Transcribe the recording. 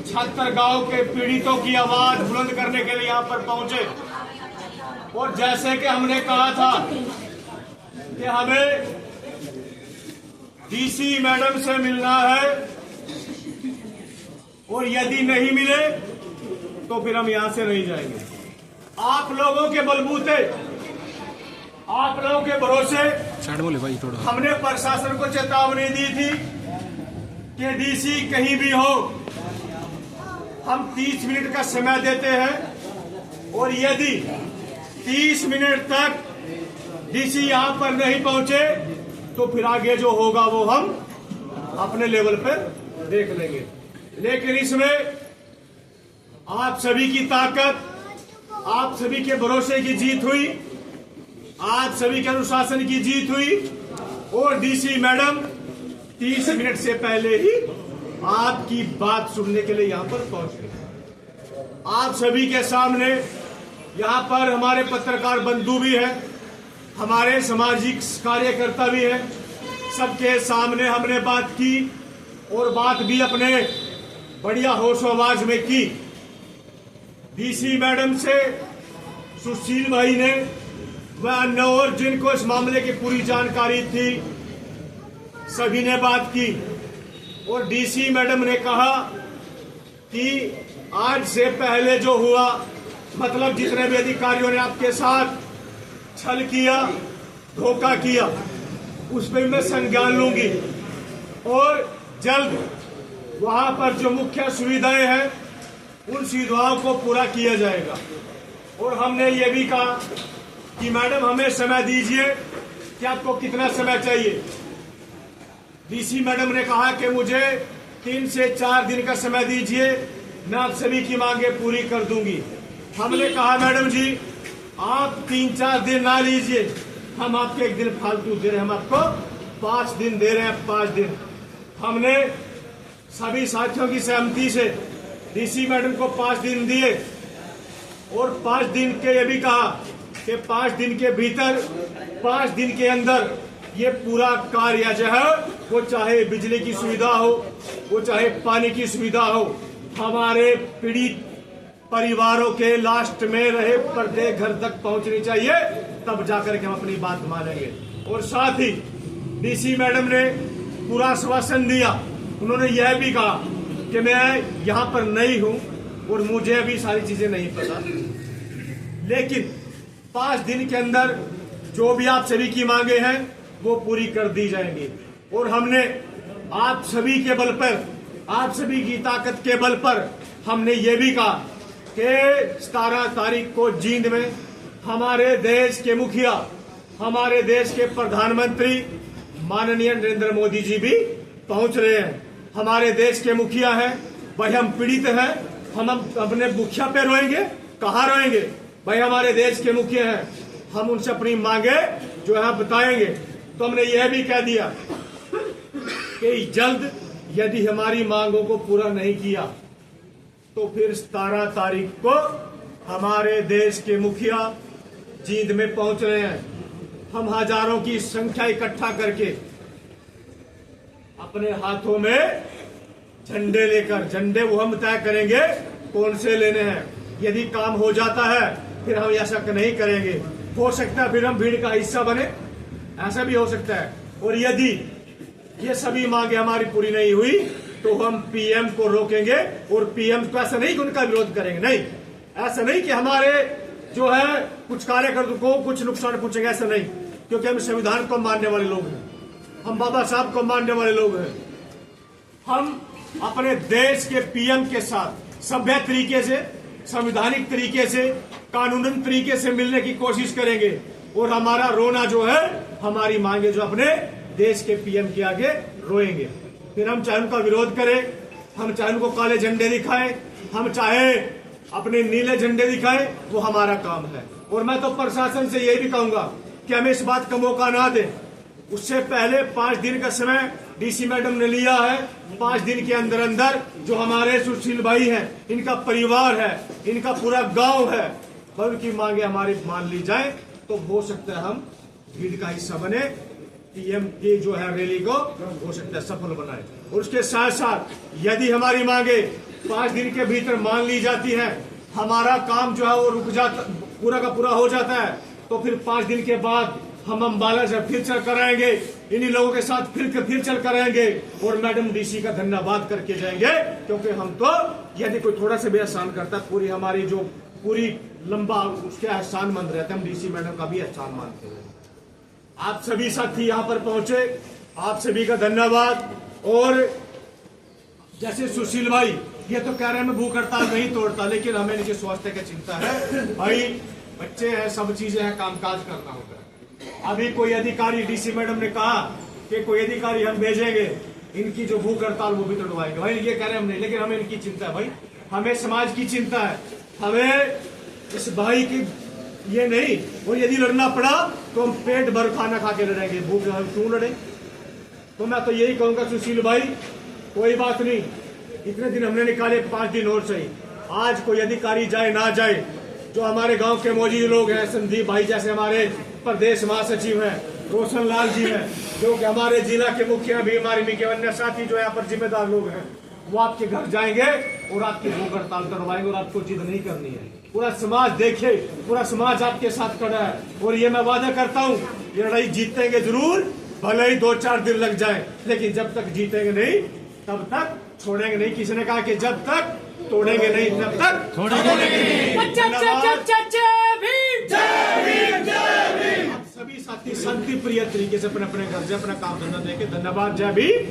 छत्तरगांव के पीड़ितों की आवाज बुलंद करने के लिए यहाँ पर पहुंचे। और जैसे कि हमने कहा था कि हमें डीसी मैडम से मिलना है और यदि नहीं मिले तो फिर हम यहां से नहीं जाएंगे। आप लोगों के बलबूते, आप लोगों के भरोसे हमने प्रशासन को चेतावनी दी थी कि डीसी कहीं भी हो हम 30 मिनट का समय देते हैं और यदि 30 मिनट तक डीसी यहां पर नहीं पहुंचे तो फिर आगे जो होगा वो हम अपने लेवल पर देख लेंगे। लेकिन इसमें आप सभी की ताकत, आप सभी के भरोसे की जीत हुई, आप सभी के अनुशासन की जीत हुई और डीसी मैडम 30 मिनट से पहले ही आपकी बात सुनने के लिए यहां पर पहुंच गए। आप सभी के सामने यहां पर हमारे पत्रकार बंधु भी हैं, हमारे सामाजिक कार्यकर्ता भी हैं, सबके सामने हमने बात की और बात भी अपने बढ़िया होश आवाज में की। डीसी मैडम से सुशील भाई ने व अन्य और जिनको इस मामले की पूरी जानकारी थी सभी ने बात की और डीसी मैडम ने कहा कि आज से पहले जो हुआ, मतलब जितने भी अधिकारियों ने आपके साथ छल किया, धोखा किया, उस पर मैं संज्ञान लूंगी और जल्द वहां पर जो मुख्य सुविधाएं हैं उन सुविधाओं को पूरा किया जाएगा। और हमने ये भी कहा कि मैडम हमें समय दीजिए कि आपको कितना समय चाहिए। डीसी मैडम ने कहा कि मुझे 3 से 4 दिन का समय दीजिए, मैं आप सभी की मांगे पूरी कर दूंगी। हमने कहा मैडम जी आप 3-4 दिन ना लीजिए, हम आपको 1 दिन फालतू दे रहे हैं, हम आपको 5 दिन दे रहे हैं, 5 दिन। हमने सभी साथियों की सहमति से डीसी मैडम को 5 दिन दिए और 5 दिन के ये भी कहा कि 5 दिन के भीतर, 5 दिन के अंदर ये पूरा कार्य जो है वो चाहे बिजली की सुविधा हो, वो चाहे पानी की सुविधा हो, हमारे पीड़ित परिवारों के लास्ट में रहे प्रत्येक घर तक पहुंचनी चाहिए, तब जाकर के हम अपनी बात मानेंगे। और साथ ही डीसी मैडम ने पूरा आश्वासन दिया, उन्होंने यह भी कहा कि मैं यहाँ पर नहीं हूं और मुझे अभी सारी चीजें नहीं पता, लेकिन 5 दिन के अंदर जो भी आप सभी की मांगे हैं वो पूरी कर दी जाएंगी। और हमने आप सभी के बल पर, आप सभी की ताकत के बल पर हमने ये भी कहा कि 17 तारीख को जींद में हमारे देश के मुखिया, हमारे देश के प्रधानमंत्री माननीय नरेंद्र मोदी जी भी पहुंच रहे हैं। हमारे देश के मुखिया हैं, भाई हम पीड़ित हैं, हम अपने मुखिया पे रोएंगे, कहाँ रोएंगे भाई, हमारे देश के मुखिया हैं, हम उनसे अपनी मांगे जो है बताएंगे। तो हमने यह भी कह दिया कि जल्द यदि हमारी मांगों को पूरा नहीं किया तो फिर 17 तारीख को हमारे देश के मुखिया जींद में पहुंच रहे हैं। हम हजारों की संख्या इकट्ठा करके अपने हाथों में झंडे लेकर, झंडे वो हम तय करेंगे कौन से लेने हैं। यदि काम हो जाता है फिर हम ऐसा नहीं करेंगे, हो सकता है फिर हम भीड़ का हिस्सा बने, ऐसा भी हो सकता है। और यदि ये सभी मांगे हमारी पूरी नहीं हुई तो हम पीएम को रोकेंगे और पीएम को ऐसा नहीं कि उनका विरोध करेंगे, नहीं, ऐसा नहीं कि हमारे जो है कुछ कार्यकर्ताओं को कुछ नुकसान पहुंचेगा, ऐसा नहीं, क्योंकि हम संविधान को मानने वाले लोग हैं, हम बाबा साहब को मानने वाले लोग हैं। हम अपने देश के पीएम के साथ सभ्य तरीके से, संवैधानिक तरीके से, कानूनी तरीके से मिलने की कोशिश करेंगे और हमारा रोना जो है, हमारी मांगे जो अपने देश के पीएम के आगे रोएंगे। फिर हम चाहे उनका विरोध करें, हम चाहे उनको काले झंडे दिखाएं, हम चाहे अपने नीले झंडे दिखाएं, वो हमारा काम है। और मैं तो प्रशासन से यही भी कहूंगा कि हमें इस बात का मौका ना दें। उससे पहले 5 दिन का समय डीसी मैडम ने लिया है, 5 दिन के अंदर अंदर जो हमारे सुशील भाई हैं, इनका परिवार है, इनका पूरा गांव है, उनकी मांगे हमारी मान ली जाए तो हो सकता है हम भीड़ का हिस्सा बने, पीएम की जो है रैली को हो सकता है सफल बनाए। और उसके साथ साथ यदि हमारी मांगे 5 दिन के भीतर मान ली जाती है, हमारा काम जो है वो रुक जाता, पूरा का पूरा हो जाता है, तो फिर 5 दिन के बाद हम अम्बाला से फिर चल कराएंगे, इन्हीं लोगों के साथ फिर चल कराएंगे और मैडम डीसी का धन्यवाद करके जाएंगे। क्योंकि हम तो यदि कोई थोड़ा सा भी एहसान करता, पूरी हमारी जो पूरी लंबा उसके एहसान मंद रहते, हम डीसी मैडम का भी एहसान मानते हैं। आप सभी साथी यहाँ पर पहुंचे, आप सभी का धन्यवाद। और जैसे सुशील भाई ये तो कह रहे हैं मैं भूख हड़ताल नहीं तोड़ता, लेकिन हमें इनके स्वास्थ्य की चिंता है। भाई बच्चे हैं, सब चीजें हैं, कामकाज करना होगा। अभी कोई अधिकारी, डीसी मैडम ने कहा कि कोई अधिकारी हम भेजेंगे, इनकी जो भूख हड़ताल वो भी तोड़वाएंगे। भाई ये कह रहे हैं हम नहीं, लेकिन हमें इनकी चिंता है। भाई हमें समाज की चिंता है, हमें इस भाई की ये नहीं। और यदि लड़ना पड़ा तो हम पेट भर खाना खा के लड़ेंगे, भूख हम क्यों लड़े। तो मैं तो यही कहूंगा सुशील भाई, कोई बात नहीं, इतने दिन हमने निकाले, 5 दिन और सही। आज कोई अधिकारी जाए ना जाए, जो हमारे गांव के मौजूद लोग हैं, संदीप भाई जैसे हमारे प्रदेश महासचिव हैं, रोशन लाल जी हैं, जो कि हमारे जिला के मुखिया भी, हमारे के अन्य साथी जो यहाँ पर जिम्मेदार लोग हैं, वो आपके घर जाएंगे और आपकी भूख हड़ताल करवाएंगे। और आपको जिद नहीं करनी है, पूरा समाज देखे, पूरा समाज आपके साथ खड़ा है। और ये मैं वादा करता हूँ, ये लड़ाई जीतेंगे जरूर, भले ही 2-4 दिन लग जाए, लेकिन जब तक जीतेंगे नहीं तब तक छोड़ेंगे नहीं। किसी ने कहा कि जब तक तोड़ेंगे नहीं तब तक छोड़ेंगे नहीं। आप सभी साथी शांति प्रिय तरीके से अपने अपने घर से अपना काम धंधा देके धन्यवाद। जय भीम।